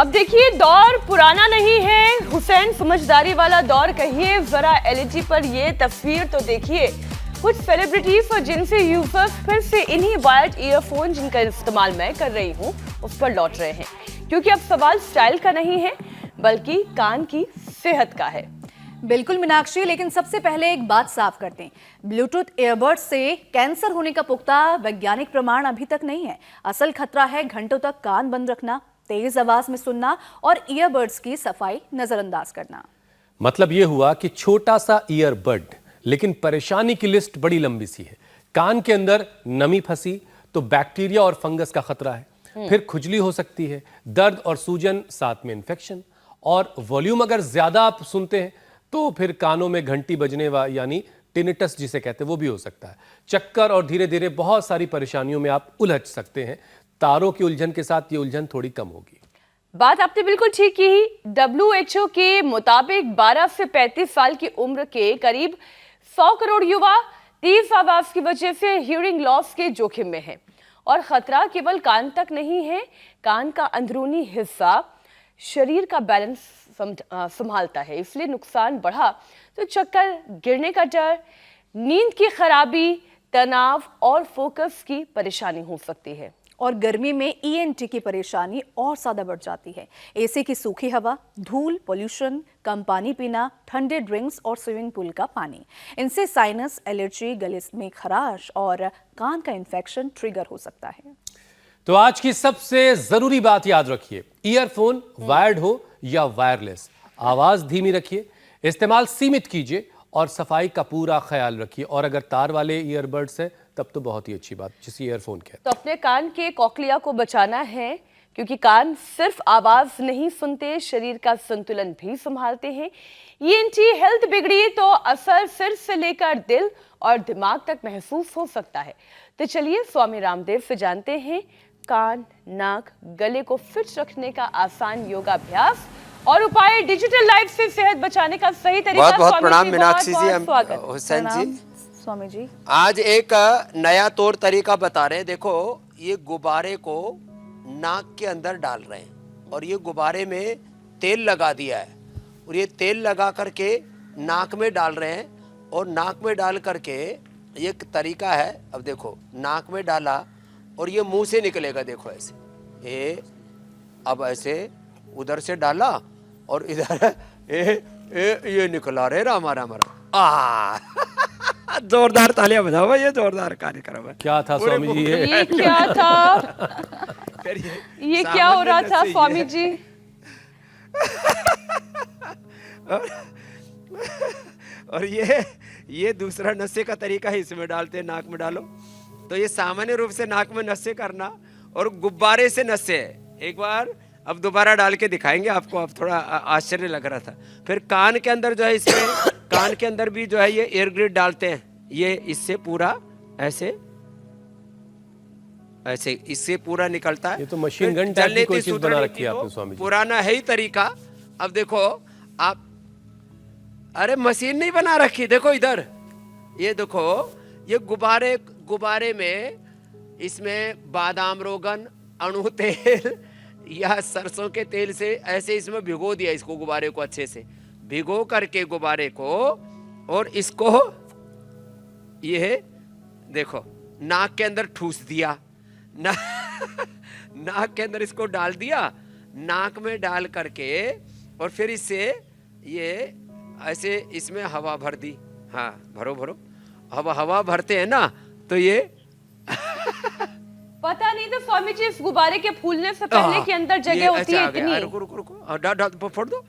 अब देखिए, दौर पुराना नहीं है हुसैन, समझदारी वाला दौर कहिए। जरा एलईडी पर ये तस्वीर तो देखिए। कुछ सेलिब्रिटीज और जिनसे यूजर्स फिर से इन्हीं वायर्ड ईयरफोन जिनका इस्तेमाल मैं कर रही हूँ उस पर लौट रहे हैं, क्योंकि अब सवाल स्टाइल का नहीं है बल्कि कान की सेहत का है। बिल्कुल मीनाक्षी, लेकिन सबसे पहले एक बात साफ करते हैं। ब्लूटूथ ईयरबड्स से कैंसर होने का पुख्ता वैज्ञानिक प्रमाण अभी तक नहीं है। असल खतरा है घंटों तक कान बंद रखना, तेज आवाज में सुनना और ईयरबड्स की सफाई नजरअंदाज करना। मतलब यह हुआ कि छोटा सा ईयरबड, लेकिन परेशानी की लिस्ट बड़ी लंबी सी है। कान के अंदर नमी फंसी तो बैक्टीरिया और फंगस का खतरा है, फिर खुजली हो सकती है, दर्द और सूजन, साथ में इन्फेक्शन, और वॉल्यूम अगर ज्यादा आप सुनते हैं तो फिर कानों में घंटी बजने यानी टिनिटस जिसे कहते हैं वो भी हो सकता है। चक्कर और धीरे धीरे बहुत सारी परेशानियों में आप उलझ सकते हैं। तारों की उलझन के साथ ये उलझन थोड़ी कम होगी। बात आपने बिल्कुल ठीक की। WHO के मुताबिक 12 से 35 साल की उम्र के करीब 100 करोड़ युवा तेज आवाज की वजह से हियरिंग लॉस के जोखिम में हैं। और खतरा केवल कान तक नहीं है, कान का अंदरूनी हिस्सा शरीर का बैलेंस संभालता है। इसलिए नुकसान बढ़ा तो चक्कर, गिरने का डर, नींद की खराबी, तनाव और फोकस की परेशानी हो सकती है। और गर्मी में ENT की परेशानी और ज्यादा बढ़ जाती है। एसी की सूखी हवा, धूल, पोल्यूशन, कम पानी पीना, ठंडे ड्रिंक्स और स्विमिंग पूल का पानी, इनसे साइनस, एलर्जी, गले में खराश और कान का इन्फेक्शन ट्रिगर हो सकता है। तो आज की सबसे जरूरी बात याद रखिए, ईयरफोन वायर्ड हो या वायरलेस, आवाज धीमी रखिए, इस्तेमाल सीमित कीजिए और सफाई का पूरा ख्याल रखिए। और अगर तार वाले ईयरबड्स हैं तब तो बहुत ही अच्छी बात, जिसे ईयरफोन कहते हैं। तो अपने कान के कॉकलिया को बचाना है, क्योंकि कान सिर्फ आवाज नहीं सुनते, शरीर का संतुलन भी संभालते हैं। ENT हेल्थ बिगड़ी तो असर सिर से लेकर दिल और दिमाग तक महसूस हो सकता है। तो चलिए स्वामी रामदेव से जानते हैं कान, नाक, गले को फिट रखने का आसान योगाभ्यास और उपाय, डिजिटल लाइफ से सेहत बचाने का सही तरीका। बहुत बहुत प्रणाम मीनाक्षी जी, हुसैन जी, स्वामी जी। आज एक नया तौर तरीका बता रहे हैं। देखो, ये गुब्बारे को नाक के अंदर डाल रहे हैं और ये गुब्बारे में तेल लगा दिया है और ये तेल लगा करके नाक में डाल रहे हैं और नाक में डाल करके एक तरीका है। अब देखो, नाक में डाला और ये मुंह से निकलेगा। देखो ऐसे, ये अब ऐसे उधर से डाला और इधर ये निकला रे रामा रामा जोरदार तालियां बजाओ भाई, ये जोरदार कार्यक्रम है। क्या था स्वामी जी ये क्या था? ये क्या हो रहा था स्वामी जी? और ये दूसरा नशे का तरीका है, इसमें डालते हैं, नाक में डालो। तो ये सामान्य रूप से नाक में नशे करना और गुब्बारे से नशे है। एक बार अब दोबारा डाल के दिखाएंगे आपको, अब थोड़ा आश्चर्य लग रहा था। फिर कान के अंदर जो है, इसमें कान के अंदर भी जो है ये एयर ग्रिड डालते हैं। ये इससे पूरा ऐसे इससे पूरा निकलता है। ये तो मशीन गन टाइप की कोई चीज बना रखी है आपने स्वामी जी। पुराना है ही तरीका। अब देखो आप, अरे मशीन नहीं बना रखी, देखो इधर, ये देखो, ये गुब्बारे में इसमें बादाम रोगन, अणु तेल या सरसों के तेल से ऐसे इसमें भिगो दिया इसको, गुब्बारे को अच्छे से भिगो करके गुब्बारे को, और इसको ये देखो नाक के अंदर ठूस दिया, नाक के अंदर इसको डाल दिया, नाक में डाल करके, और फिर इससे ये ऐसे इसमें हवा भर दी। हाँ, भरो हवा भरते हैं ना, तो ये पता नहीं था स्वामी जी, इस गुब्बारे के फूलने से पहले के अंदर जगह होती है इतनी। रुको, फोड़ दो।